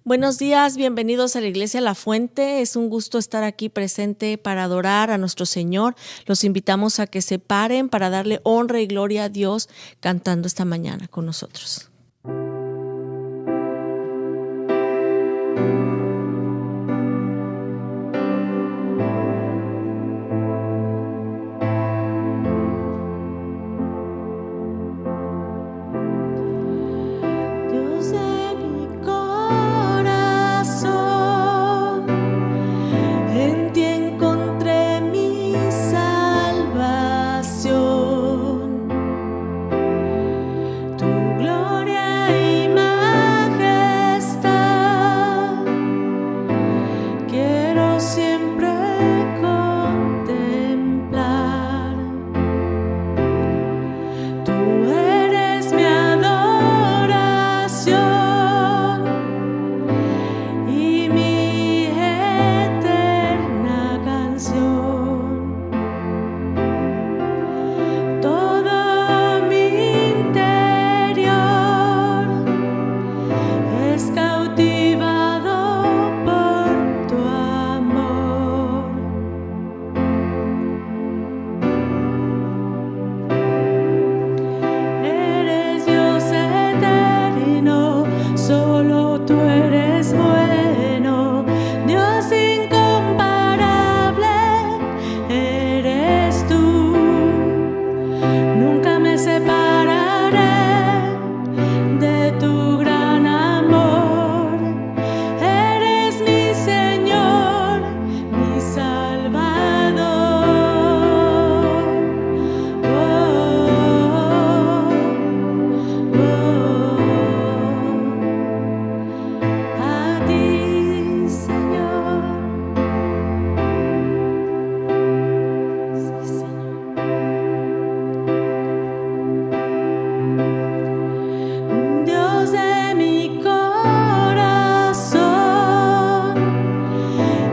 Buenos días, bienvenidos a la Iglesia La Fuente. Es un gusto estar aquí presente para adorar a nuestro Señor. Los invitamos a que se paren para darle honra y gloria a Dios cantando esta mañana con nosotros. Dios de mi corazón, en ti encontré mi salvación. Tu gloria y majestad quiero siempre contemplar. Tú eres mi adoración y mi eterna canción. Todo mi interior es cautivado por tu amor. Eres Dios eterno, solo tú eres bueno. Dios incomparable, eres tú. Nunca me separaré de tu gran amor. Eres mi Señor, mi Salvador. Oh, oh, a ti, Señor. Sí, Señor. Dios de mi corazón,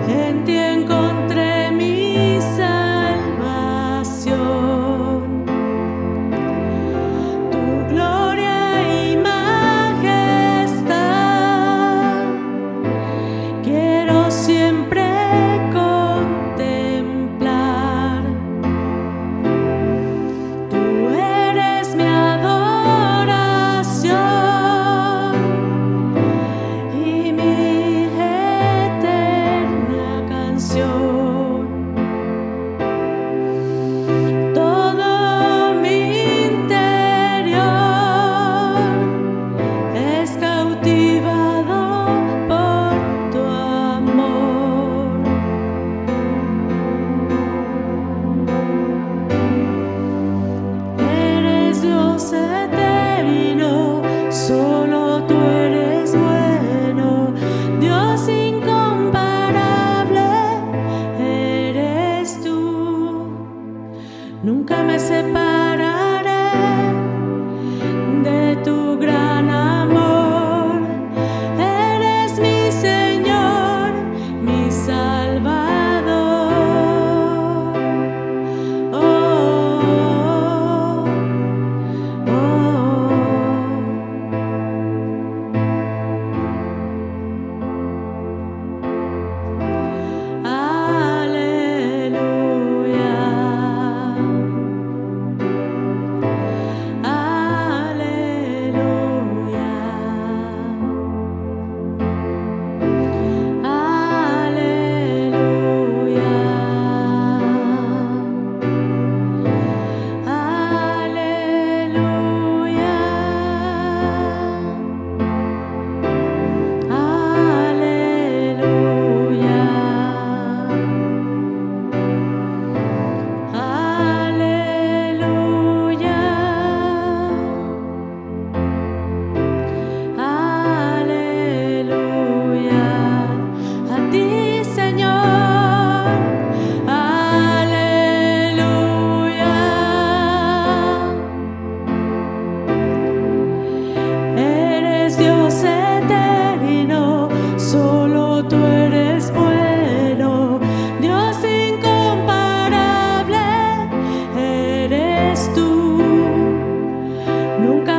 en ti encontré mi salvación. Tu gloria y majestad quiero siempre contemplar. Tú eres mi adoración y mi eterna canción. Todo mi interior es cautivado por tu amor. Eres Dios eterno, solo tú eres bueno. Dios incomparable, eres tú. Nunca me separaré de tu gran amor. Eres mi Señor, mi Salvador. Oh, oh,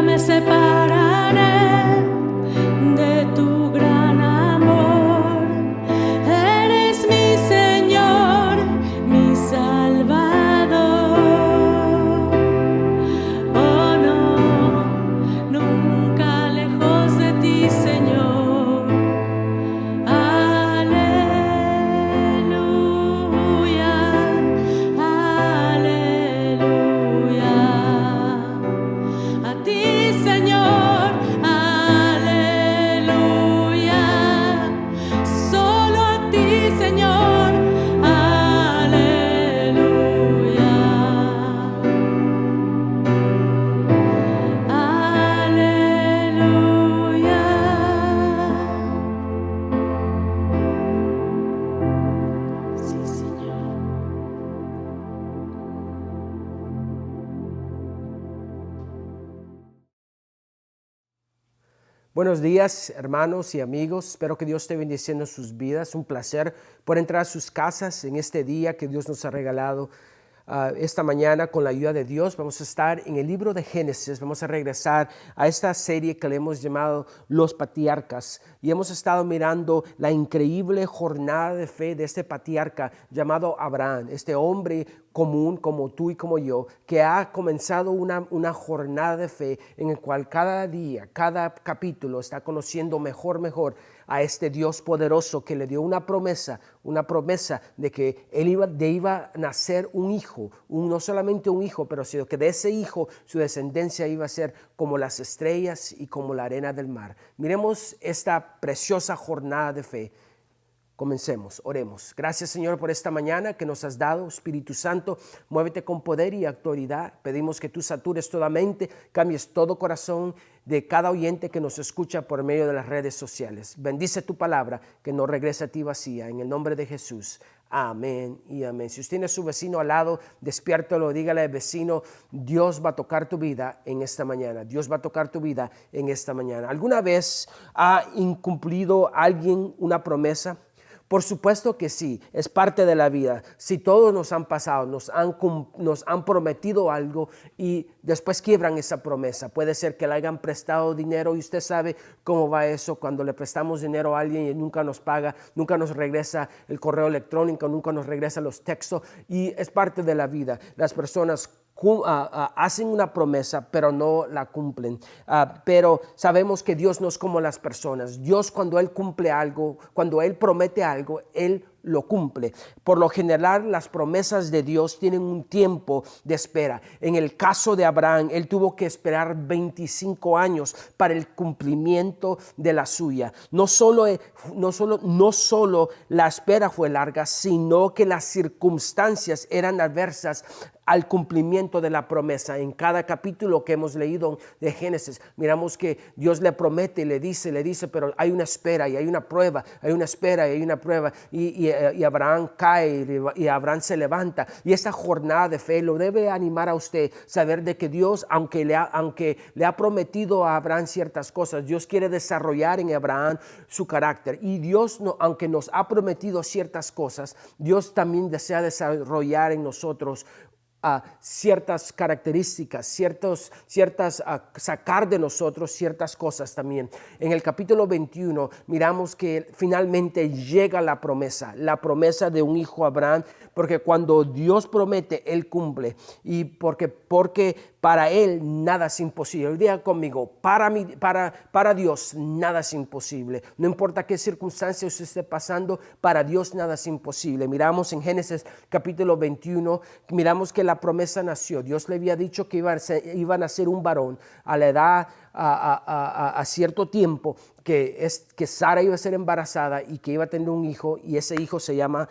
me separaré de tu gran amor. Buenos días, hermanos y amigos. Espero que Dios esté bendiciendo sus vidas. Un placer por entrar a sus casas en este día que Dios nos ha regalado. Esta mañana, con la ayuda de Dios, vamos a estar en el libro de Génesis. Vamos a regresar a esta serie que le hemos llamado Los Patriarcas. Y hemos estado mirando la increíble jornada de fe de este patriarca llamado Abraham, este hombre común como tú y como yo, que ha comenzado una jornada de fe en el cual cada día, cada capítulo está conociendo mejor a este Dios poderoso que le dio una promesa de que él iba a nacer un hijo, no solamente un hijo, pero sino que de ese hijo su descendencia iba a ser como las estrellas y como la arena del mar. Miremos esta preciosa jornada de fe. Comencemos, oremos. Gracias, Señor, por esta mañana que nos has dado. Espíritu Santo, muévete con poder y autoridad. Pedimos que tú satures toda mente, cambies todo corazón de cada oyente que nos escucha por medio de las redes sociales. Bendice tu palabra, que no regrese a ti vacía. En el nombre de Jesús. Amén y amén. Si usted tiene a su vecino al lado, despiértalo, dígale, vecino, Dios va a tocar tu vida en esta mañana. Dios va a tocar tu vida en esta mañana. ¿Alguna vez ha incumplido alguien una promesa? Por supuesto que sí, es parte de la vida. Si todos nos han pasado, nos han prometido algo y después quiebran esa promesa. Puede ser que le hayan prestado dinero y usted sabe cómo va eso cuando le prestamos dinero a alguien y nunca nos paga, nunca nos regresa el correo electrónico, nunca nos regresa los textos, y es parte de la vida. Las personas hacen una promesa pero no la cumplen, pero sabemos que Dios no es como las personas. Dios, cuando Él cumple algo, cuando Él promete algo, Él lo cumple. Por lo general, las promesas de Dios tienen un tiempo de espera. En el caso de Abraham, él tuvo que esperar 25 años para el cumplimiento de la suya. No solo la espera fue larga, sino que las circunstancias eran adversas al cumplimiento de la promesa. En cada capítulo que hemos leído de Génesis, miramos que Dios le promete y le dice, pero hay una espera y hay una prueba, hay una espera y hay una prueba, y Abraham cae y Abraham se levanta. Y esta jornada de fe lo debe animar a usted, saber de que Dios, aunque le ha prometido a Abraham ciertas cosas, Dios quiere desarrollar en Abraham su carácter. Y Dios, aunque nos ha prometido ciertas cosas, Dios también desea desarrollar en nosotros ciertas características, sacar de nosotros ciertas cosas también. En el capítulo 21 miramos que finalmente llega la promesa de un hijo a Abraham, porque cuando Dios promete, Él cumple, y porque para Él nada es imposible. Diga conmigo, para Dios nada es imposible. No importa qué circunstancias usted esté pasando, para Dios nada es imposible. Miramos en Génesis capítulo 21, miramos que la promesa nació. Dios le había dicho que iba a nacer un varón a la edad, a cierto tiempo, que Sara iba a ser embarazada y que iba a tener un hijo, y ese hijo se iba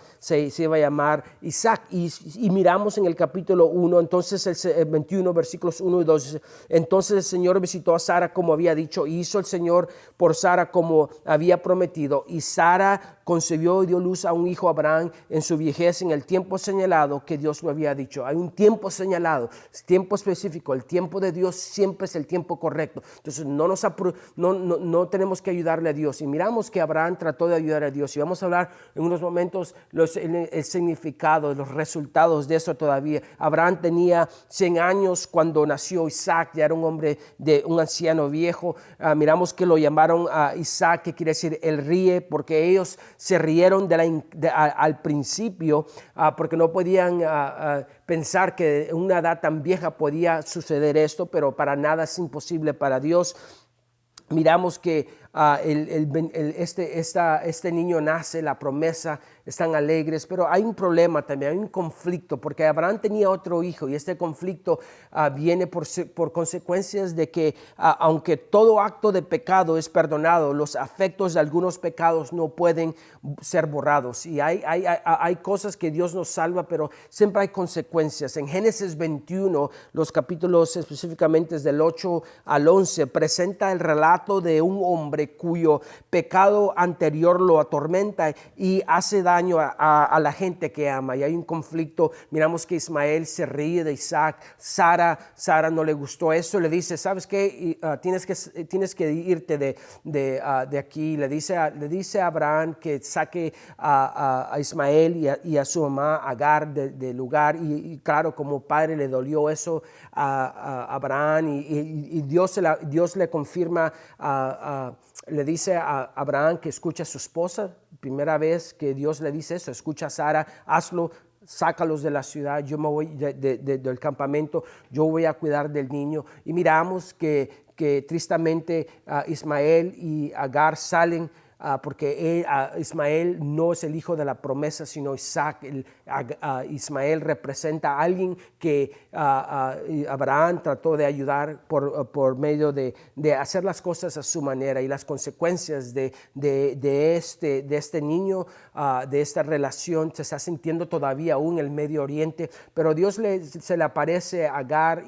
a llamar Isaac. Y miramos en el capítulo 1, entonces el 21, versículos 1 y 2, entonces el Señor visitó a Sara como había dicho, y hizo el Señor por Sara como había prometido, y Sara concebió y dio luz a un hijo a Abraham en su vejez, en el tiempo señalado que Dios lo había dicho. Hay un tiempo señalado, tiempo específico. El tiempo de Dios siempre es el tiempo correcto. Entonces no tenemos que ayudarle a Dios. Y miramos que Abraham trató de ayudar a Dios, y vamos a hablar en unos momentos el significado, los resultados de eso todavía. Abraham tenía 100 años cuando nació Isaac, ya era un hombre de un anciano viejo. Miramos que lo llamaron Isaac, que quiere decir el ríe, porque ellos se rieron al principio, porque no podían pensar que en una edad tan vieja podía suceder esto, pero para nada es imposible para Dios. Miramos que este niño nace, la promesa, están alegres, pero hay un problema también, hay un conflicto, porque Abraham tenía otro hijo, y este conflicto viene por consecuencias de que aunque todo acto de pecado es perdonado, los afectos de algunos pecados no pueden ser borrados, y hay cosas que Dios nos salva, pero siempre hay consecuencias. En Génesis 21, los capítulos específicamente del 8 al 11, presenta el relato relato de un hombre cuyo pecado anterior lo atormenta y hace daño a la gente que ama. Y hay un conflicto. Miramos que Ismael se ríe de Isaac. Sara no le gustó eso. Le dice, ¿sabes qué? Tienes que irte de aquí. Le dice a Abraham que saque a Ismael y a su mamá Agar del lugar. Y claro, como padre le dolió eso a Abraham. Y Dios le confirma, le dice a Abraham que escucha a su esposa. Primera vez que Dios le dice eso, escucha a Sara, hazlo. Sácalos de la ciudad, yo me voy del campamento, yo voy a cuidar del niño. Y miramos que tristemente Ismael y Agar salen porque Ismael no es el hijo de la promesa, sino Isaac. Ismael representa a alguien que Abraham trató de ayudar por medio de hacer las cosas a su manera, y las consecuencias de este niño, de esta relación, se está sintiendo todavía aún en el Medio Oriente. Pero Dios se le aparece a Agar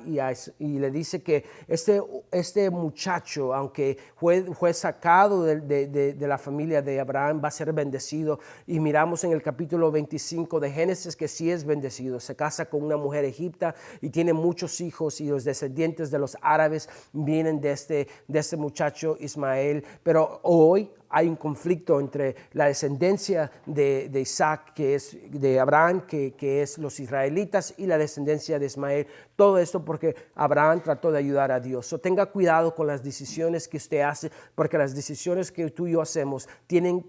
y le dice que este muchacho, aunque fue sacado de la familia de Abraham, va a ser bendecido. Y miramos en el capítulo 25 de Génesis que sí es bendecido. Se casa con una mujer egipta y tiene muchos hijos, y los descendientes de los árabes vienen de este muchacho Ismael. Pero hoy hay un conflicto entre la descendencia de Isaac, que es de Abraham, que es los israelitas, y la descendencia de Ismael. Todo esto porque Abraham trató de ayudar a Dios. Tenga cuidado con las decisiones que usted hace, porque las decisiones que tú y yo hacemos tienen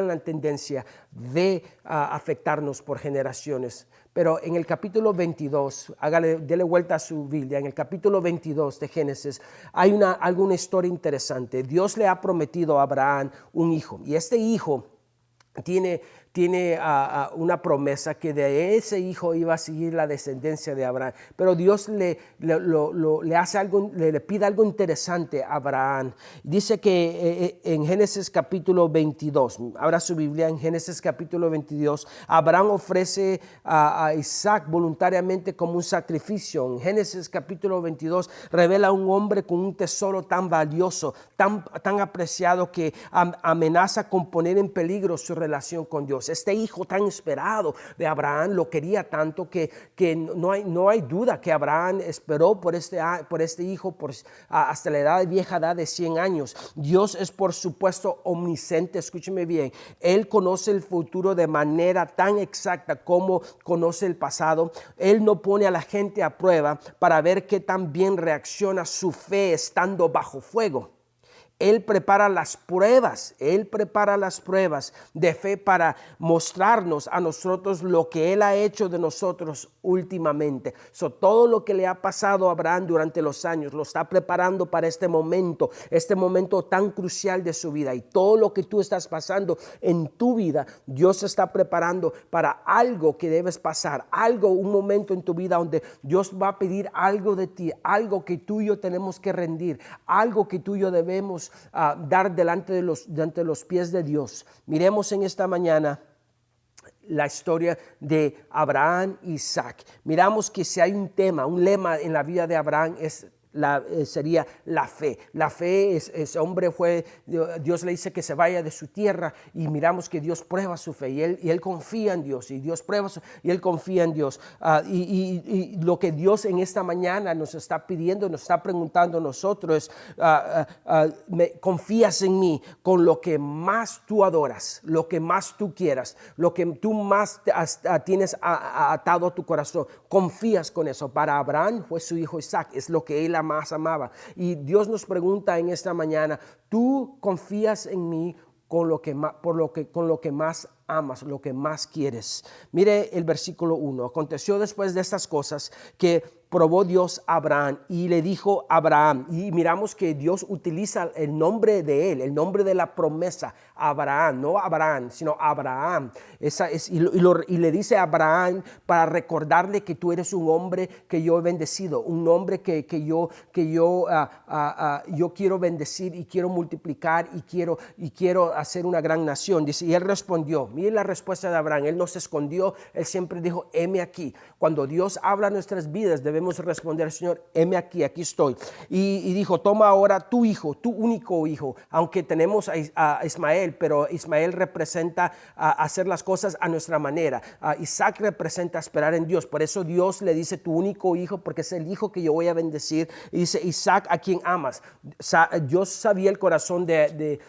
la tendencia de afectarnos por generaciones. Pero en el capítulo 22, dele vuelta a su Biblia, en el capítulo 22 de Génesis hay alguna historia interesante. Dios le ha prometido a Abraham un hijo, y este hijo tiene una promesa que de ese hijo iba a seguir la descendencia de Abraham. Pero Dios le hace algo, le pide algo interesante a Abraham. Dice que en Génesis capítulo 22, abra su Biblia, en Génesis capítulo 22, Abraham ofrece a Isaac voluntariamente como un sacrificio. En Génesis capítulo 22 revela a un hombre con un tesoro tan valioso, tan apreciado, que amenaza con poner en peligro su relación con Dios. Este hijo tan esperado de Abraham lo quería tanto que no hay duda que Abraham esperó por este hijo hasta la vieja edad de 100 años. Dios es, por supuesto, omnisciente. Escúcheme bien. Él conoce el futuro de manera tan exacta como conoce el pasado. Él no pone a la gente a prueba para ver qué tan bien reacciona su fe estando bajo fuego. Él prepara las pruebas de fe para mostrarnos a nosotros lo que Él ha hecho de nosotros últimamente. Todo lo que le ha pasado a Abraham durante los años lo está preparando para este momento tan crucial de su vida. Y todo lo que tú estás pasando en tu vida, Dios está preparando para algo que debes pasar, un momento en tu vida donde Dios va a pedir algo de ti, algo que tú y yo tenemos que rendir, algo que tú y yo debemos dar delante de los pies de Dios. Miremos en esta mañana la historia de Abraham y Isaac. Miramos que si hay un lema en la vida de Abraham sería la fe. La fe, ese hombre Dios le dice que se vaya de su tierra, y miramos que Dios prueba su fe, y él confía en Dios, y Dios prueba y él confía en Dios. Y lo que Dios en esta mañana nos está pidiendo, nos está preguntando a nosotros es, confías en mí con lo que más tú adoras, lo que más tú quieras, lo que tú más tienes atado a tu corazón. Confías con eso. Para Abraham fue su hijo Isaac, es lo que él más amaba. Y Dios nos pregunta en esta mañana: ¿tú confías en mí con lo que más amas, lo que más quieres? Mire el versículo 1. Aconteció después de estas cosas que probó Dios a Abraham y le dijo a Abraham, y miramos que Dios utiliza el nombre de él, el nombre de la promesa, Abraham, no Abraham, sino Abraham. Y le dice a Abraham para recordarle que tú eres un hombre que yo he bendecido, un hombre que yo quiero bendecir y quiero multiplicar y quiero hacer una gran nación. Dice, y él respondió, Mire la respuesta de Abraham. Él no se escondió, él siempre dijo, heme aquí. Cuando Dios habla en nuestras vidas, debemos responder, Señor, heme aquí, aquí estoy. Y dijo, toma ahora tu hijo, tu único hijo, aunque tenemos a Ismael, pero Ismael representa hacer las cosas a nuestra manera. Isaac representa esperar en Dios. Por eso Dios le dice tu único hijo, porque es el hijo que yo voy a bendecir. Y dice, Isaac, a quien amas. Dios sabía el corazón de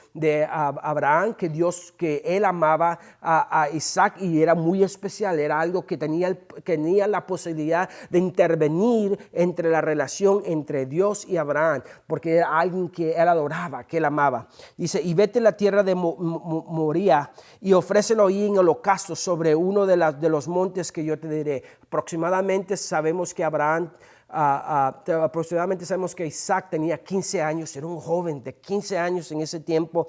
Abraham, que él amaba a Isaac y era muy especial. Era algo que tenía la posibilidad de intervenir entre la relación entre Dios y Abraham, porque era alguien que él adoraba, que él amaba. Dice, y vete a la tierra de Moría y ofrécelo ahí en holocausto sobre uno de los montes que yo te diré. Aproximadamente sabemos que Isaac tenía 15 años, era un joven de 15 años en ese tiempo.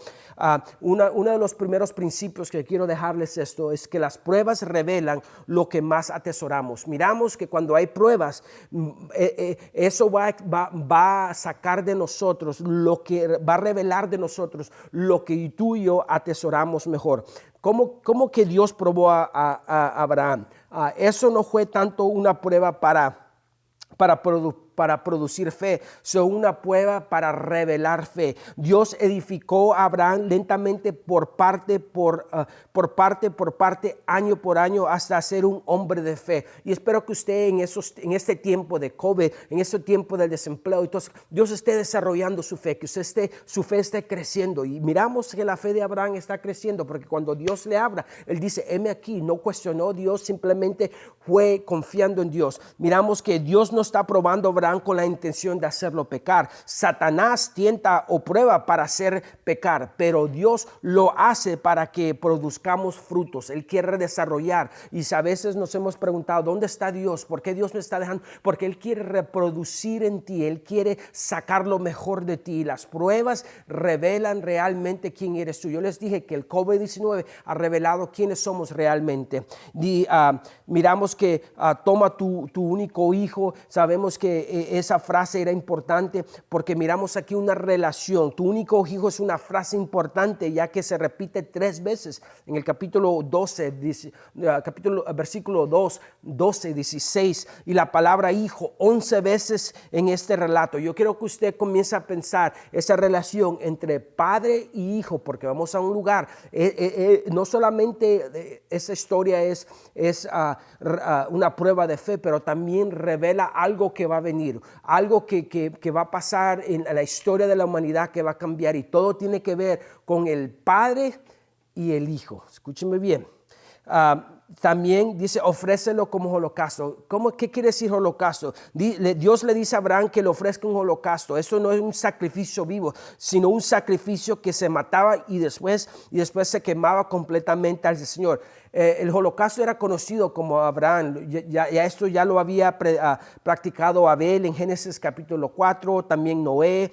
Uno de los primeros principios que quiero dejarles esto es que las pruebas revelan lo que más atesoramos. Miramos que cuando hay pruebas, eso va a sacar de nosotros, va a revelar de nosotros lo que tú y yo atesoramos mejor. ¿Cómo que Dios probó a Abraham? Eso no fue tanto una prueba para producir fe, sino una prueba para revelar fe. Dios edificó a Abraham lentamente por parte, año por año, hasta ser un hombre de fe. Y espero que usted en este tiempo de COVID, en este tiempo del desempleo, entonces Dios esté desarrollando su fe, que su fe esté creciendo. Y miramos que la fe de Abraham está creciendo, porque cuando Dios le habla, él dice, heme aquí. No cuestionó a Dios, simplemente fue confiando en Dios. Miramos que Dios no está probando a Abraham con la intención de hacerlo pecar. Satanás tienta o prueba para hacer pecar, pero Dios lo hace para que produzcamos frutos. Él quiere desarrollar, y a veces nos hemos preguntado, ¿dónde está Dios? ¿Por qué Dios me está dejando? Porque Él quiere reproducir en ti, Él quiere sacar lo mejor de ti. Las pruebas revelan realmente quién eres tú. Yo les dije que el COVID-19 ha revelado quiénes somos realmente. Miramos que toma tu único hijo. Sabemos que esa frase era importante porque miramos aquí una relación. Tu único hijo es una frase importante, ya que se repite 3 veces en el capítulo 12, versículo 2, 12, 16, y la palabra hijo 11 veces en este relato. Yo quiero que usted comience a pensar esa relación entre padre y hijo, porque vamos a un lugar. No solamente esa historia es una prueba de fe, pero también revela algo que va a venir, algo que va a pasar en la historia de la humanidad, que va a cambiar, y todo tiene que ver con el Padre y el Hijo. Escúcheme bien. También dice, ofrécelo como holocausto. ¿Qué quiere decir holocausto? Dios le dice a Abraham que le ofrezca un holocausto. Eso no es un sacrificio vivo, sino un sacrificio que se mataba y después se quemaba completamente al Señor. El holocausto era conocido como Abraham. Esto ya lo había practicado Abel en Génesis capítulo 4, también Noé.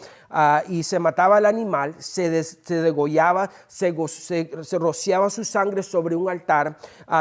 Y se mataba el animal, se degollaba, se rociaba su sangre sobre un altar,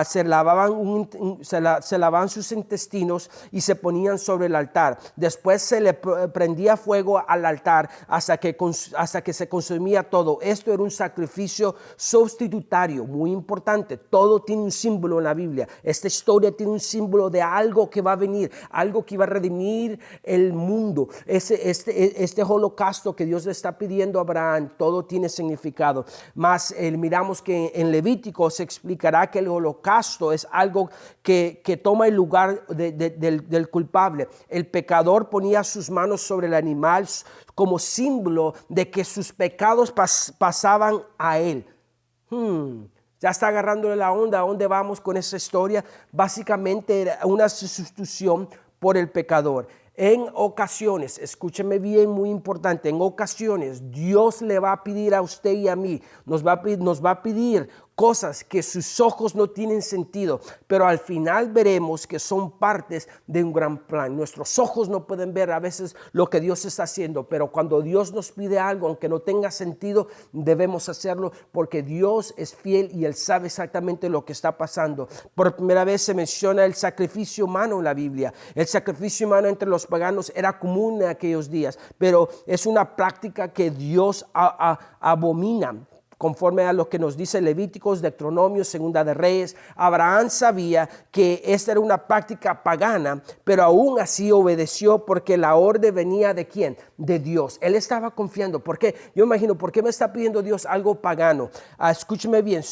se lavaban sus intestinos y se ponían sobre el altar. Después se le prendía fuego al altar hasta que se consumía todo. Esto era un sacrificio sustitutario, muy importante. Todo tiene un símbolo en la Biblia. Esta historia tiene un símbolo de algo que va a venir, algo que va a redimir el mundo. Este holocausto que Dios le está pidiendo a Abraham, todo tiene significado. Más miramos que en Levítico se explicará que el holocausto es algo que toma el lugar del culpable. El pecador ponía sus manos sobre el animal como símbolo de que sus pecados pasaban a él. Ya está agarrándole la onda. ¿A dónde vamos con esa historia? Básicamente era una sustitución por el pecador. En ocasiones, escúcheme bien, muy importante, en ocasiones Dios le va a pedir a usted y a mí, nos va a pedir cosas que sus ojos no tienen sentido, pero al final veremos que son partes de un gran plan. Nuestros ojos no pueden ver a veces lo que Dios está haciendo, pero cuando Dios nos pide algo, aunque no tenga sentido, debemos hacerlo porque Dios es fiel y Él sabe exactamente lo que está pasando. Por primera vez se menciona el sacrificio humano en la Biblia. El sacrificio humano entre los paganos era común en aquellos días, pero es una práctica que Dios abomina. conforme a lo que nos dice Levíticos, Deuteronomio, Segunda de Reyes. Abraham sabía que esta era una práctica pagana, pero aún así obedeció porque la orden venía ¿de quién? De Dios. Él estaba confiando. ¿Por qué? Yo imagino, ¿por qué me está pidiendo Dios algo pagano? Escúcheme bien,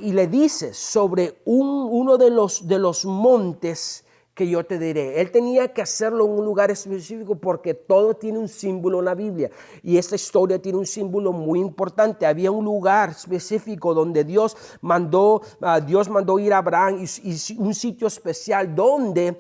y le dice sobre uno de los montes que yo te diré. Él tenía que hacerlo en un lugar específico porque todo tiene un símbolo en la Biblia, y esta historia tiene un símbolo muy importante. Había un lugar específico donde Dios mandó ir a Abraham, y un sitio especial donde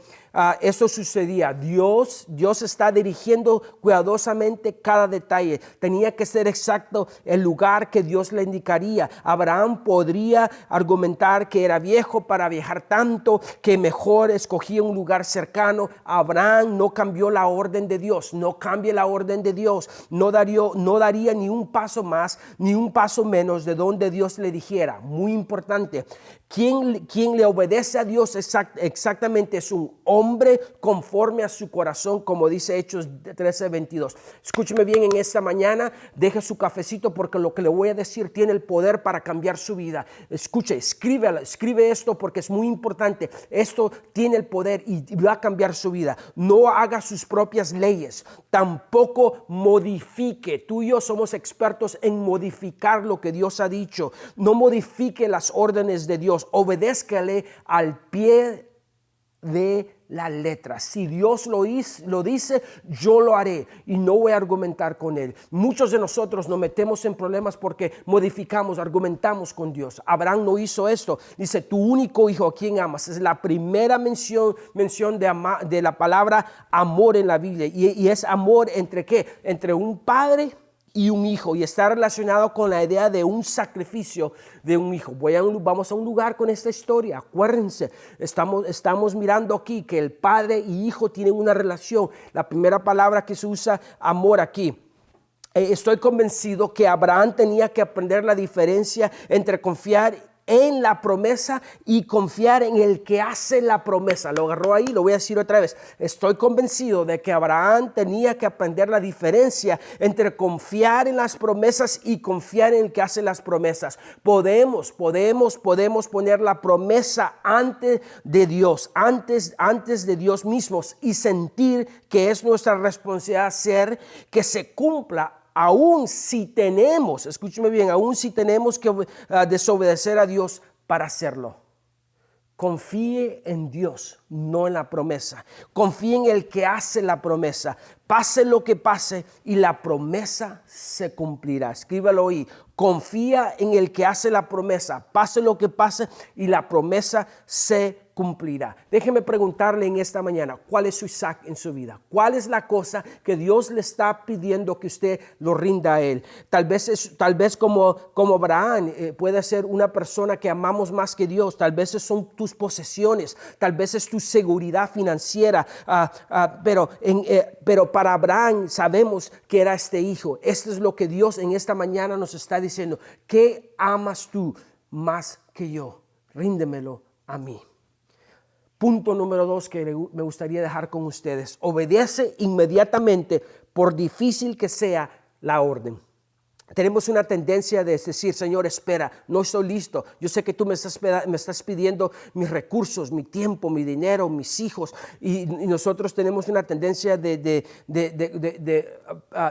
eso sucedía. Dios está dirigiendo cuidadosamente cada detalle. Tenía que ser exacto el lugar que Dios le indicaría. Abraham podría argumentar que era viejo para viajar tanto, que mejor escogía un lugar cercano. Abraham no cambió la orden de Dios. No cambie la orden de Dios. No daría ni un paso más ni un paso menos de donde Dios le dijera. Muy importante. Quien le obedece a Dios exactamente es un hombre conforme a su corazón, como dice Hechos 13:22. Escúcheme bien en esta mañana, deje su cafecito porque lo que le voy a decir tiene el poder para cambiar su vida. Escuche, escribe esto porque es muy importante. Esto tiene el poder y va a cambiar su vida. No haga sus propias leyes, tampoco modifique. Tú y yo somos expertos en modificar lo que Dios ha dicho. No modifique las órdenes de Dios. Obedézcale al pie de la letra. Si Dios lo dice, yo lo haré y no voy a argumentar con Él. Muchos de nosotros nos metemos en problemas porque argumentamos con Dios. Abraham no hizo esto. Dice, tu único hijo a quien amas. Es la primera mención de la palabra amor en la Biblia. Y es amor entre ¿qué? Entre un padre y un hijo, y está relacionado con la idea de un sacrificio de un hijo. Vamos a un lugar con esta historia. Acuérdense, estamos mirando aquí que el padre y hijo tienen una relación. La primera palabra que se usa, amor, aquí. Estoy convencido que Abraham tenía que aprender la diferencia entre confiar en la promesa y confiar en el que hace la promesa. Lo agarró ahí, lo voy a decir otra vez. Estoy convencido de que Abraham tenía que aprender la diferencia entre confiar en las promesas y confiar en el que hace las promesas. Podemos poner la promesa antes de Dios, antes de Dios mismos, y sentir que es nuestra responsabilidad hacer que se cumpla. Aún si tenemos, escúcheme bien, aún si tenemos que desobedecer a Dios para hacerlo. Confíe en Dios, no en la promesa. Confíe en el que hace la promesa. Pase lo que pase y la promesa se cumplirá. Escríbalo ahí. Confía en el que hace la promesa. Pase lo que pase y la promesa se cumplirá. Déjeme preguntarle en esta mañana, ¿cuál es su Isaac en su vida? ¿Cuál es la cosa que Dios le está pidiendo que usted lo rinda a Él? Tal vez como Abraham, puede ser una persona que amamos más que Dios. Tal vez son tus posesiones. Tal vez es tu seguridad financiera. Pero para Abraham sabemos que era este hijo. Esto es lo que Dios en esta mañana nos está diciendo. ¿Qué amas tú más que yo? Ríndemelo a mí. Punto número 2 que me gustaría dejar con ustedes. Obedece inmediatamente, por difícil que sea la orden. Tenemos una tendencia de decir, Señor, espera, no estoy listo. Yo sé que tú me estás pidiendo mis recursos, mi tiempo, mi dinero, mis hijos. Y nosotros tenemos una tendencia de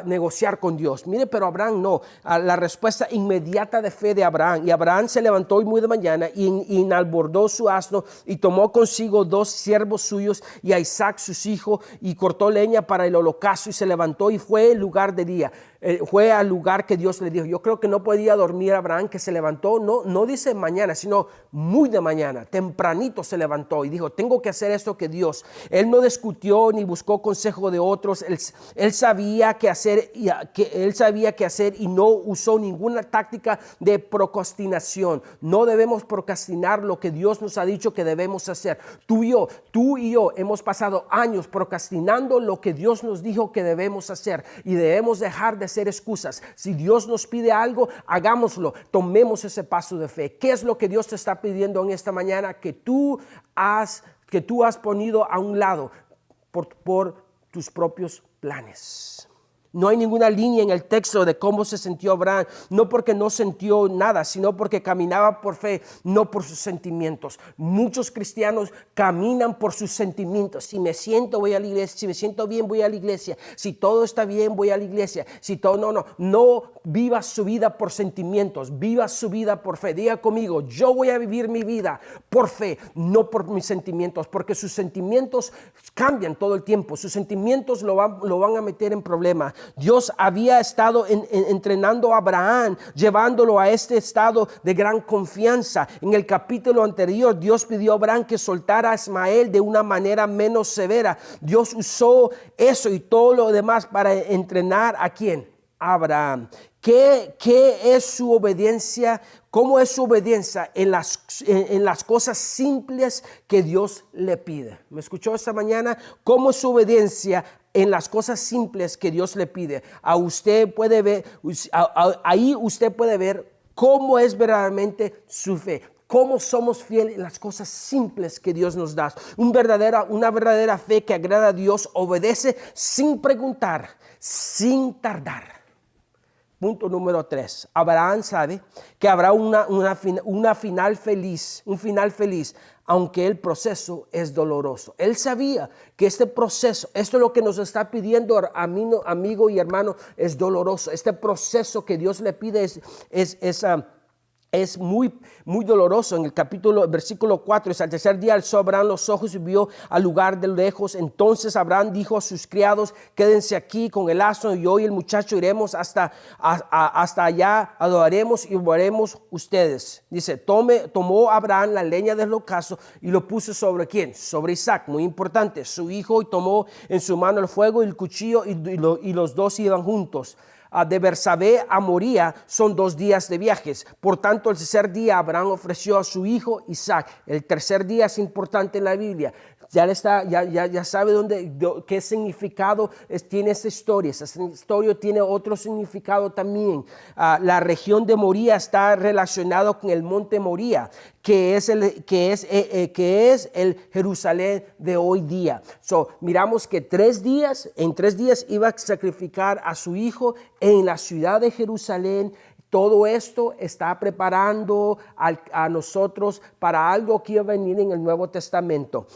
negociar con Dios. Mire, pero Abraham no. La respuesta inmediata de fe de Abraham. Y Abraham se levantó hoy muy de mañana y enalbordó su asno y tomó consigo 2 siervos suyos y a Isaac sus hijos y cortó leña para el holocausto y se levantó y fue al lugar de día. Fue al lugar que Dios le dijo. Yo creo que no podía dormir Abraham, que se levantó, no dice mañana, sino muy de mañana, tempranito se levantó y dijo, tengo que hacer esto que Dios. Él no discutió ni buscó consejo de otros. Él sabía qué hacer y no usó ninguna táctica de procrastinación. No debemos procrastinar lo que Dios nos ha dicho que debemos hacer. Tú y yo hemos pasado años procrastinando lo que Dios nos dijo que debemos hacer, y debemos dejar de hacer excusas. Si Dios nos pide algo, hagámoslo, tomemos ese paso de fe. ¿Qué es lo que Dios te está pidiendo en esta mañana? Que tú has ponido a un lado por tus propios planes. No hay ninguna línea en el texto de cómo se sintió Abraham, no porque no sintió nada, sino porque caminaba por fe, no por sus sentimientos. Muchos cristianos caminan por sus sentimientos. Si me siento, voy a la iglesia. Si me siento bien, voy a la iglesia. Si todo está bien, voy a la iglesia. Si todo, no viva su vida por sentimientos, viva su vida por fe. Diga conmigo, yo voy a vivir mi vida por fe, no por mis sentimientos, porque sus sentimientos cambian todo el tiempo. Sus sentimientos lo van a meter en problemas. Dios había estado entrenando a Abraham, llevándolo a este estado de gran confianza. En el capítulo anterior, Dios pidió a Abraham que soltara a Ismael de una manera menos severa. Dios usó eso y todo lo demás para entrenar ¿a quién? A Abraham. ¿Qué es su obediencia? ¿Cómo es su obediencia en las cosas simples que Dios le pide? ¿Me escuchó esta mañana? ¿Cómo es su obediencia en las cosas simples que Dios le pide? Usted puede ver, ahí usted puede ver cómo es verdaderamente su fe. Cómo somos fieles en las cosas simples que Dios nos da. Una verdadera fe que agrada a Dios obedece sin preguntar, sin tardar. Punto número 3. Abraham sabe que habrá un final feliz, aunque el proceso es doloroso. Él sabía que este proceso, esto es lo que nos está pidiendo amigo y hermano, es doloroso. Este proceso que Dios le pide es muy, muy doloroso. En el versículo 4, al tercer día alzó Abraham los ojos y vio al lugar de lejos. Entonces Abraham dijo a sus criados, quédense aquí con el asno y yo y el muchacho iremos hasta allá, adoraremos y volveremos ustedes. Dice, tomó Abraham la leña del ocaso y lo puso sobre ¿quién? Sobre Isaac, muy importante, su hijo, y tomó en su mano el fuego y el cuchillo y los dos iban juntos. De Bersabé a Moría son 2 días de viajes. Por tanto, el tercer día Abraham ofreció a su hijo Isaac. El tercer día es importante en la Biblia. Ya sabe qué significado tiene esta historia. Esta historia tiene otro significado también. La región de Moría está relacionada con el monte Moría, que es el Jerusalén de hoy día. Miramos que en 3 días iba a sacrificar a su hijo en la ciudad de Jerusalén. Todo esto está preparando a nosotros para algo que iba a venir en el Nuevo Testamento.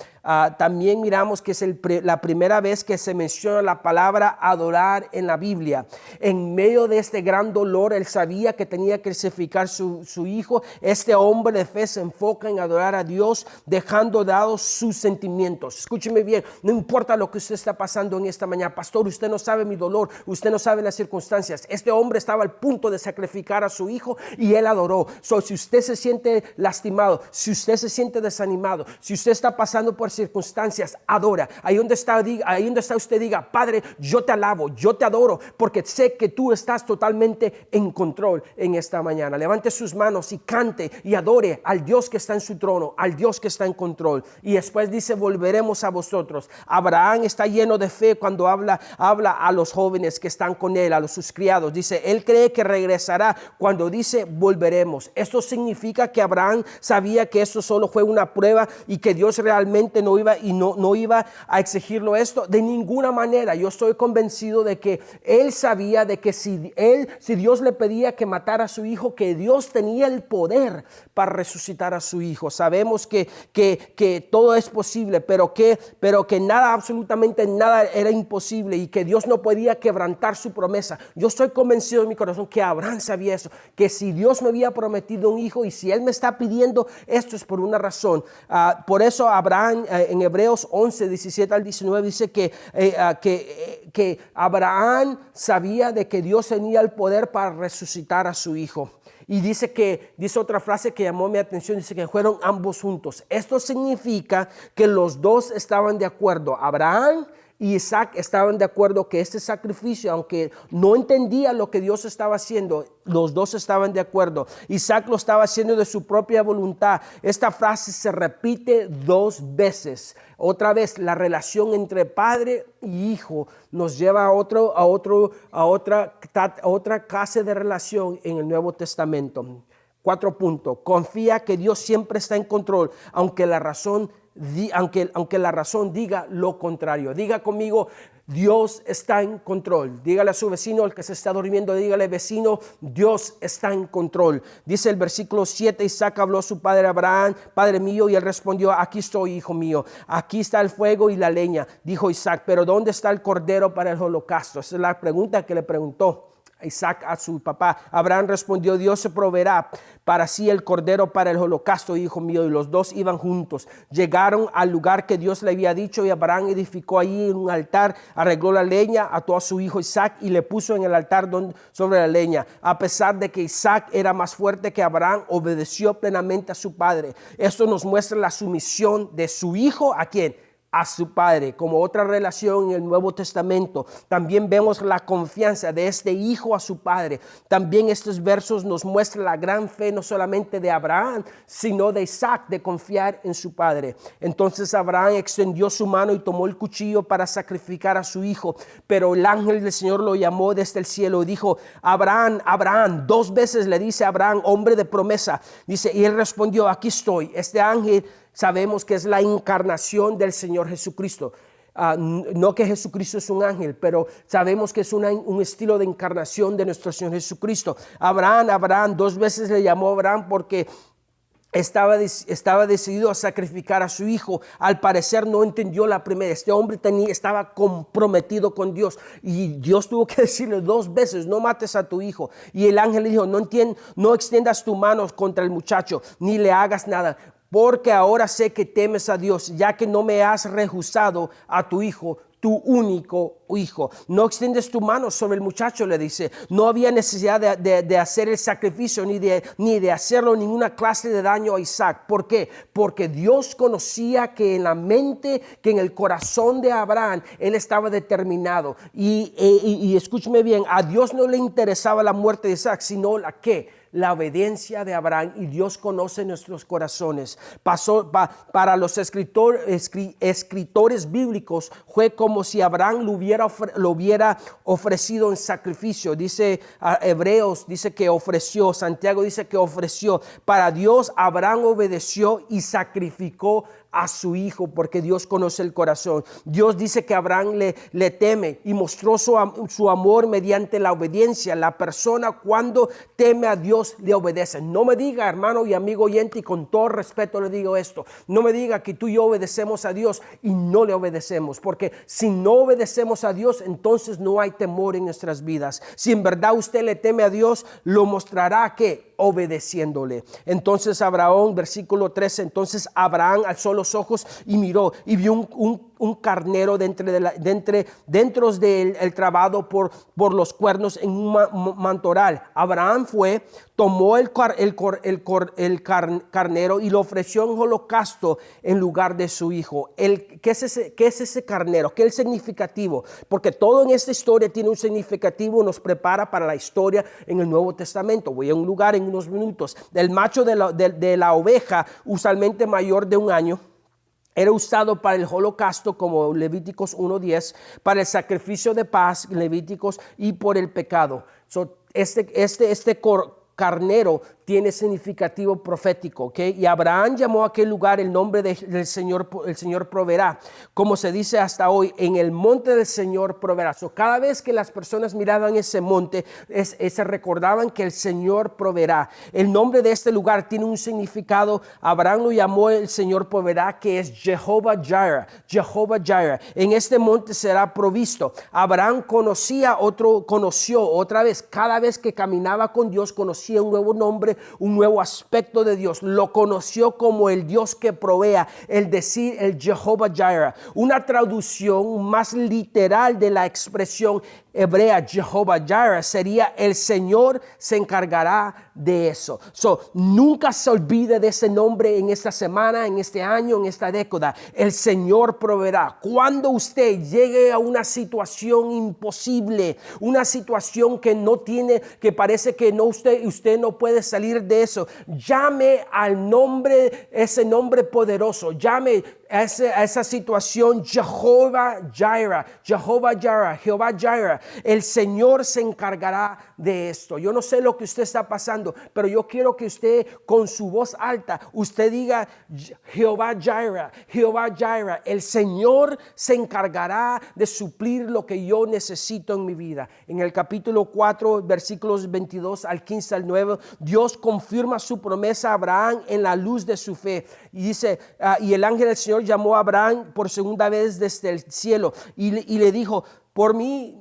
También miramos que es la primera vez que se menciona la palabra adorar en la Biblia. En medio de este gran dolor, él sabía que tenía que sacrificar su hijo. Este hombre de fe se enfoca en adorar a Dios, dejando dados sus sentimientos. Escúcheme bien, no importa lo que usted está pasando en esta mañana. Pastor, usted no sabe mi dolor, usted no sabe las circunstancias. Este hombre estaba al punto de sacrificar a su hijo y él adoró. Si usted se siente lastimado, si usted se siente desanimado, si usted está pasando por circunstancias, adora. Ahí donde está usted, diga, Padre, yo te alabo, yo te adoro, porque sé que tú estás totalmente en control en esta mañana. Levante sus manos y cante y adore al Dios que está en su trono, al Dios que está en control. Y después dice, volveremos a vosotros. Abraham está lleno de fe cuando habla a los jóvenes que están con él, a sus criados. Dice, él cree que regresará cuando dice volveremos. Esto significa que Abraham sabía que eso solo fue una prueba y que Dios realmente no iba a exigirlo esto de ninguna manera. Yo estoy convencido de que él sabía de que si Dios le pedía que matara a su hijo, que Dios tenía el poder para resucitar a su hijo. Sabemos que todo es posible, pero que nada, absolutamente nada era imposible y que Dios no podía quebrantar su promesa. Yo estoy convencido en mi corazón que Abraham sabía eso, que si Dios me había prometido un hijo y si él me está pidiendo, esto es por una razón. Por eso Abraham en Hebreos 11, 17 al 19 dice que Abraham sabía de que Dios tenía el poder para resucitar a su hijo. Y dice otra frase que llamó mi atención, dice que fueron ambos juntos. Esto significa que los dos estaban de acuerdo. Abraham y Isaac estaban de acuerdo que este sacrificio, aunque no entendía lo que Dios estaba haciendo, los dos estaban de acuerdo. Isaac lo estaba haciendo de su propia voluntad. Esta frase se repite 2 veces. Otra vez, la relación entre padre y hijo nos lleva a otra clase de relación en el Nuevo Testamento. 4 puntos. Confía que Dios siempre está en control, aunque la razón aunque la razón diga lo contrario. Diga conmigo, Dios está en control. Dígale a su vecino, el que se está durmiendo, dígale, vecino, Dios está en control. Dice el versículo 7, Isaac habló a su padre Abraham, padre mío, y él respondió, aquí estoy, hijo mío, aquí está el fuego y la leña. Dijo Isaac, pero ¿dónde está el cordero para el holocausto? Esa es la pregunta que le preguntó Isaac a su papá. Abraham respondió, Dios se proveerá para sí el cordero para el holocausto, hijo mío. Y los dos iban juntos. Llegaron al lugar que Dios le había dicho y Abraham edificó allí un altar, arregló la leña, ató a su hijo Isaac y le puso en el altar sobre la leña. A pesar de que Isaac era más fuerte que Abraham, obedeció plenamente a su padre. Esto nos muestra la sumisión de su hijo ¿a quién? A su padre. Como otra relación en el Nuevo Testamento, también vemos la confianza de este hijo a su padre. También estos versos nos muestran la gran fe no solamente de Abraham, sino de Isaac, de confiar en su padre. Entonces Abraham extendió su mano y tomó el cuchillo para sacrificar a su hijo, pero el ángel del Señor lo llamó desde el cielo y dijo, Abraham, Abraham. 2 veces le dice a Abraham, hombre de promesa. Dice, y él respondió, aquí estoy. Este ángel sabemos que es la encarnación del Señor Jesucristo. No que Jesucristo es un ángel, pero sabemos que es un estilo de encarnación de nuestro Señor Jesucristo. Abraham, 2 veces le llamó Abraham porque estaba decidido a sacrificar a su hijo. Al parecer no entendió la primera. Este hombre estaba comprometido con Dios y Dios tuvo que decirle 2 veces, no mates a tu hijo. Y el ángel le dijo, no extiendas tu mano contra el muchacho, ni le hagas nada. Porque ahora sé que temes a Dios, ya que no me has rehusado a tu hijo, tu único hijo. No extiendes tu mano sobre el muchacho, le dice. No había necesidad de hacer el sacrificio, ni de hacerlo ninguna clase de daño a Isaac. ¿Por qué? Porque Dios conocía que en la mente, que en el corazón de Abraham, él estaba determinado. Y escúcheme bien, a Dios no le interesaba la muerte de Isaac, sino la obediencia de Abraham, y Dios conoce nuestros corazones. Para los escritores bíblicos fue como si Abraham lo hubiera ofrecido en sacrificio. Dice Hebreos, dice que ofreció. Santiago dice que ofreció. Para Dios Abraham obedeció y sacrificó a su hijo, porque Dios conoce el corazón. Dios dice que Abraham le teme y mostró su amor mediante la obediencia. La persona cuando teme a Dios le obedece. No me diga, hermano y amigo oyente, y con todo respeto le digo esto, no me diga que tú y yo obedecemos a Dios y no le obedecemos, porque si no obedecemos a Dios, entonces no hay temor en nuestras vidas. Si en verdad usted le teme a Dios, lo mostrará que obedeciéndole. Entonces Abraham, versículo 13, entonces Abraham alzó los ojos y miró y vio un carnero dentro del trabado por los cuernos en un mantoral. Abraham tomó el carnero y lo ofreció en holocausto en lugar de su hijo. ¿Qué es ese carnero? ¿Qué es el significativo? Porque todo en esta historia tiene un significativo, nos prepara para la historia en el Nuevo Testamento. Voy a un lugar en unos minutos. El macho de la oveja, usualmente mayor de 1 año, era usado para el holocausto, como Levíticos 1:10, para el sacrificio de paz, Levíticos, y por el pecado. Este carnero tiene significativo profético, ¿ok? Y Abraham llamó a aquel lugar el nombre del Señor, el Señor proveerá, como se dice hasta hoy, en el monte del Señor proveerá. Cada vez que las personas miraban ese monte, se recordaban que el Señor proveerá. El nombre de este lugar tiene un significado. Abraham lo llamó el Señor proveerá, que es Jehová Jireh. Jehová Jireh. En este monte será provisto. Abraham conoció otra vez, cada vez que caminaba con Dios, conocía un nuevo nombre, un nuevo aspecto de Dios. Lo conoció como el Dios que provea, el Jehová Jireh. Una traducción más literal de la expresión hebrea Jehová Jireh sería: el Señor se encargará de eso. Nunca se olvide de ese nombre en esta semana, en este año, en esta década. El Señor proveerá. Cuando usted llegue a una situación imposible, una situación que parece que usted no puede salir de eso, llame al nombre, ese nombre poderoso. Llame a esa situación Jehová Jireh, Jehová Jireh, Jehová Jireh. El Señor se encargará de esto. Yo no sé lo que usted está pasando, pero yo quiero que usted con su voz alta, usted diga Jehová Jireh, Jehová Jireh. El Señor se encargará de suplir lo que yo necesito en mi vida. En el capítulo 4, versículos 22 al 15 al 9, Dios confirma su promesa a Abraham en la luz de su fe. Y dice, y el ángel del Señor llamó a Abraham por segunda vez desde el cielo y le dijo, por mí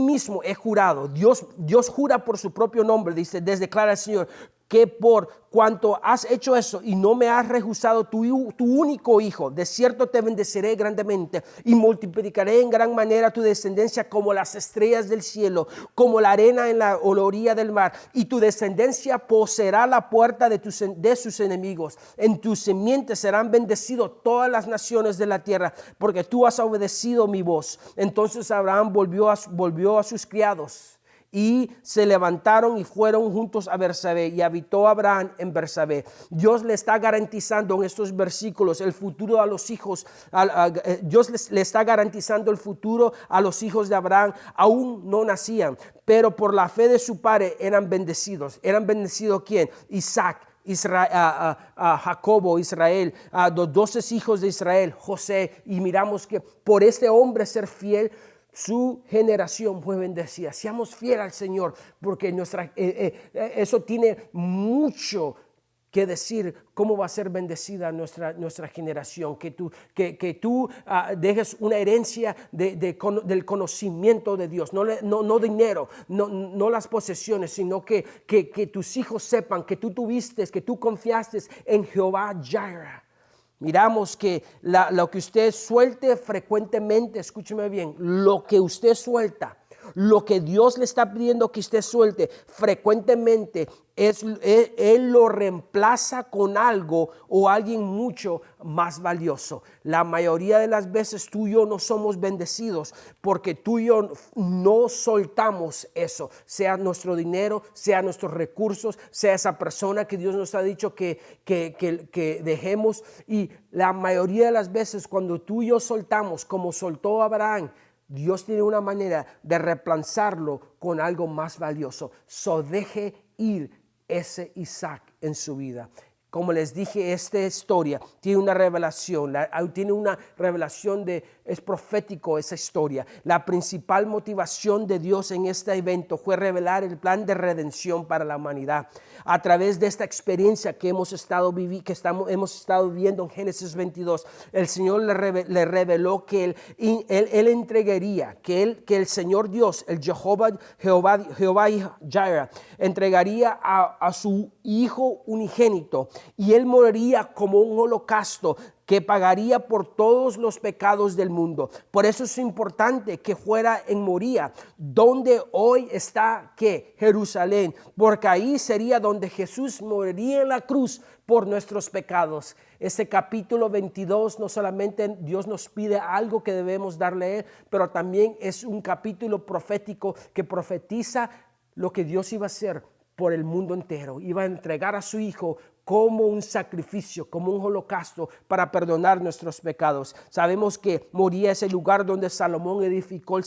mismo he jurado. Dios jura por su propio nombre, dice, declara el Señor, que por cuanto has hecho eso y no me has rehusado tu único hijo, de cierto te bendeciré grandemente y multiplicaré en gran manera tu descendencia como las estrellas del cielo, como la arena en la orilla del mar, y tu descendencia poseerá la puerta de sus enemigos. En tu simiente serán bendecidos todas las naciones de la tierra, porque tú has obedecido mi voz. Entonces Abraham volvió a sus criados y se levantaron y fueron juntos a Bersabé, y habitó Abraham en Bersabé. Dios le está garantizando en estos versículos el futuro a los hijos. Dios le está garantizando el futuro a los hijos de Abraham. Aún no nacían, pero por la fe de su padre eran bendecidos. ¿Eran bendecidos quién? Isaac, Jacobo, Israel, los 12 hijos de Israel, José. Y miramos que por este hombre ser fiel, su generación fue bendecida. Seamos fieles al Señor, porque eso tiene mucho que decir cómo va a ser bendecida nuestra generación. Que tú dejes una herencia del conocimiento de Dios, no dinero, no las posesiones, sino que tus hijos sepan que tú confiaste en Jehová Jireh. Miramos que lo que usted suelte frecuentemente, escúcheme bien, lo que usted suelta, lo que Dios le está pidiendo que usted suelte frecuentemente, Él lo reemplaza con algo o alguien mucho más valioso. La mayoría de las veces tú y yo no somos bendecidos porque tú y yo no soltamos eso, sea nuestro dinero, sea nuestros recursos, sea esa persona que Dios nos ha dicho que dejemos. Y la mayoría de las veces cuando tú y yo soltamos, como soltó Abraham, Dios tiene una manera de reemplazarlo con algo más valioso. Deje ir ese Isaac en su vida. Como les dije, esta historia tiene una revelación, es profético esa historia. La principal motivación de Dios en este evento fue revelar el plan de redención para la humanidad. A través de esta experiencia que hemos estado viviendo en Génesis 22, el Señor le reveló que Él entregaría, que el Señor Dios, el Jehová Jireh, entregaría a su Hijo unigénito, y Él moriría como un holocausto que pagaría por todos los pecados del mundo. Por eso es importante que fuera en Moría, donde hoy está Jerusalén, porque ahí sería donde Jesús moriría en la cruz por nuestros pecados. Este capítulo 22 no solamente Dios nos pide algo que debemos darle a Él, pero también es un capítulo profético que profetiza lo que Dios iba a hacer por el mundo entero. Iba a entregar a su Hijo como un sacrificio, como un holocausto para perdonar nuestros pecados. Sabemos que Moría es el lugar donde Salomón edificó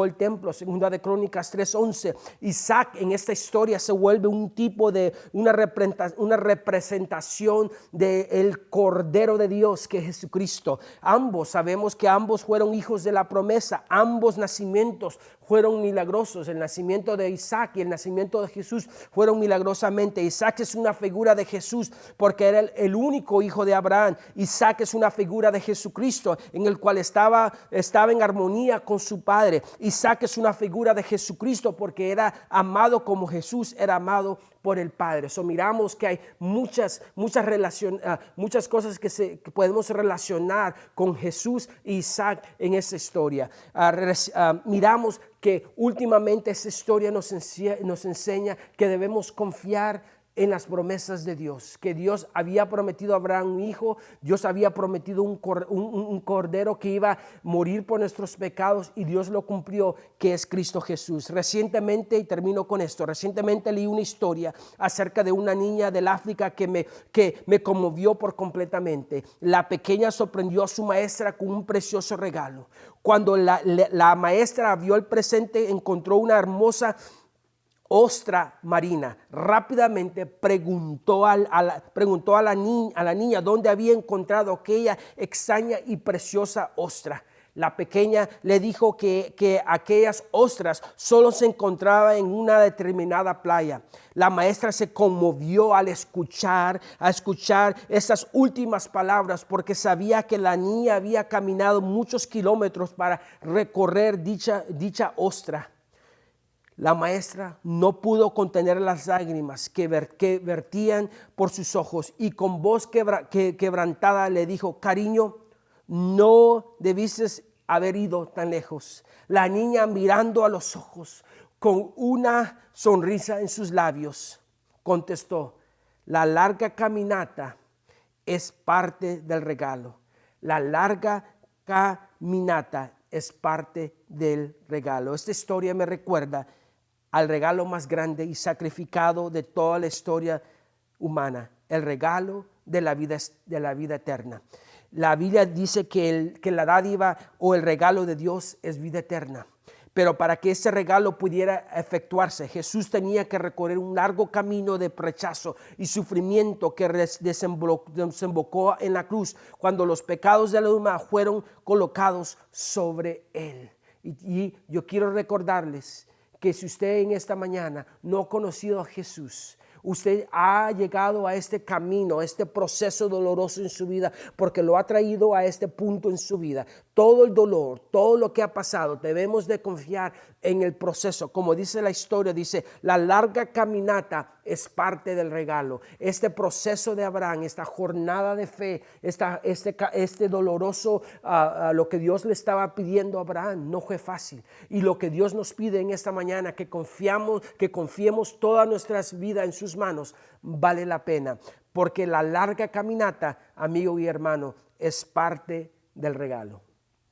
el templo, segunda de Crónicas 3:11. Isaac en esta historia se vuelve un tipo de una representación del Cordero de Dios, que es Jesucristo. Sabemos que ambos fueron hijos de la promesa, ambos nacimientos fueron milagrosos. El nacimiento de Isaac y el nacimiento de Jesús fueron milagrosamente. Isaac es una figura de Jesús porque era el único hijo de Abraham. Isaac es una figura de Jesucristo en el cual estaba en armonía con su padre. Isaac es una figura de Jesucristo porque era amado como Jesús era amado por el Padre. Miramos que hay muchas cosas que podemos relacionar con Jesús e Isaac en esa historia. Miramos que últimamente esa historia nos enseña que debemos confiar en las promesas de Dios, que Dios había prometido a Abraham un hijo, Dios había prometido un cordero que iba a morir por nuestros pecados y Dios lo cumplió, que es Cristo Jesús. Recientemente, y termino con esto, recientemente leí una historia acerca de una niña del África que me conmovió por completamente. La pequeña sorprendió a su maestra con un precioso regalo. Cuando la maestra vio el presente, encontró una hermosa ostra marina. Rápidamente preguntó a la niña dónde había encontrado aquella extraña y preciosa ostra. La pequeña le dijo que aquellas ostras solo se encontraban en una determinada playa. La maestra se conmovió al escuchar estas últimas palabras, porque sabía que la niña había caminado muchos kilómetros para recorrer dicha ostra. La maestra no pudo contener las lágrimas que vertían por sus ojos y con voz quebrantada le dijo: cariño, no debiste haber ido tan lejos. La niña, mirando a los ojos con una sonrisa en sus labios, contestó: la larga caminata es parte del regalo. La larga caminata es parte del regalo. Esta historia me recuerda al regalo más grande y sacrificado de toda la historia humana, el regalo de la vida eterna. La Biblia dice que la dádiva o el regalo de Dios es vida eterna. Pero para que ese regalo pudiera efectuarse, Jesús tenía que recorrer un largo camino de rechazo y sufrimiento que desembocó en la cruz cuando los pecados de la humanidad fueron colocados sobre él. Y yo quiero recordarles que si usted en esta mañana no ha conocido a Jesús, usted ha llegado a este camino, a este proceso doloroso en su vida, porque lo ha traído a este punto en su vida. Todo el dolor, todo lo que ha pasado, debemos de confiar en el proceso. Como dice la historia, dice, la larga caminata es parte del regalo. Este proceso de Abraham, esta jornada de fe, este doloroso, lo que Dios le estaba pidiendo a Abraham, no fue fácil. Y lo que Dios nos pide en esta mañana, que confiemos toda nuestra vida en sus manos, vale la pena. Porque la larga caminata, amigo y hermano, es parte del regalo.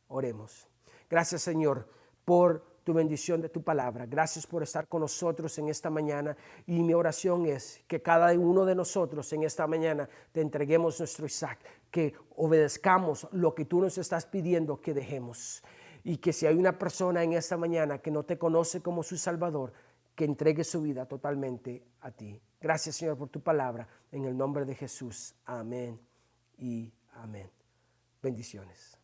Oremos. Gracias, Señor, por tu bendición de tu palabra. Gracias por estar con nosotros en esta mañana. Y mi oración es que cada uno de nosotros en esta mañana te entreguemos nuestro Isaac, que obedezcamos lo que tú nos estás pidiendo que dejemos. Y que si hay una persona en esta mañana que no te conoce como su Salvador, que entregue su vida totalmente a ti. Gracias, Señor, por tu palabra. En el nombre de Jesús. Amén y amén. Bendiciones.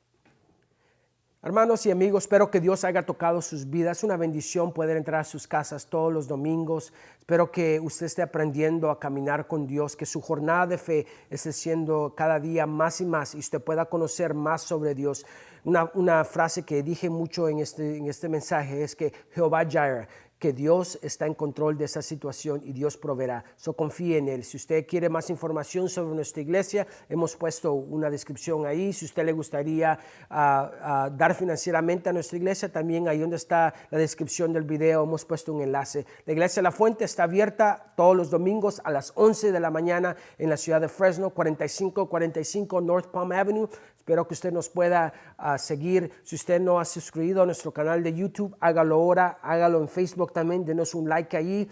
Hermanos y amigos, espero que Dios haya tocado sus vidas. Es una bendición poder entrar a sus casas todos los domingos. Espero que usted esté aprendiendo a caminar con Dios, que su jornada de fe esté siendo cada día más y más y usted pueda conocer más sobre Dios. Una frase que dije mucho en este mensaje es que Jehová Jireh, que Dios está en control de esa situación y Dios proveerá. Confíe en Él. Si usted quiere más información sobre nuestra iglesia, hemos puesto una descripción ahí. Si usted le gustaría dar financieramente a nuestra iglesia, también ahí donde está la descripción del video hemos puesto un enlace. La iglesia La Fuente está abierta todos los domingos a las 11 de la mañana en la ciudad de Fresno, 4545 North Palm Avenue. Espero que usted nos pueda seguir. Si usted no ha suscrito a nuestro canal de YouTube, hágalo ahora, hágalo en Facebook también, denos un like allí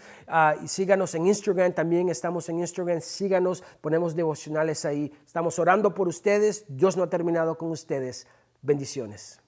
y síganos en Instagram, también estamos en Instagram, síganos, ponemos devocionales ahí. Estamos orando por ustedes, Dios no ha terminado con ustedes. Bendiciones.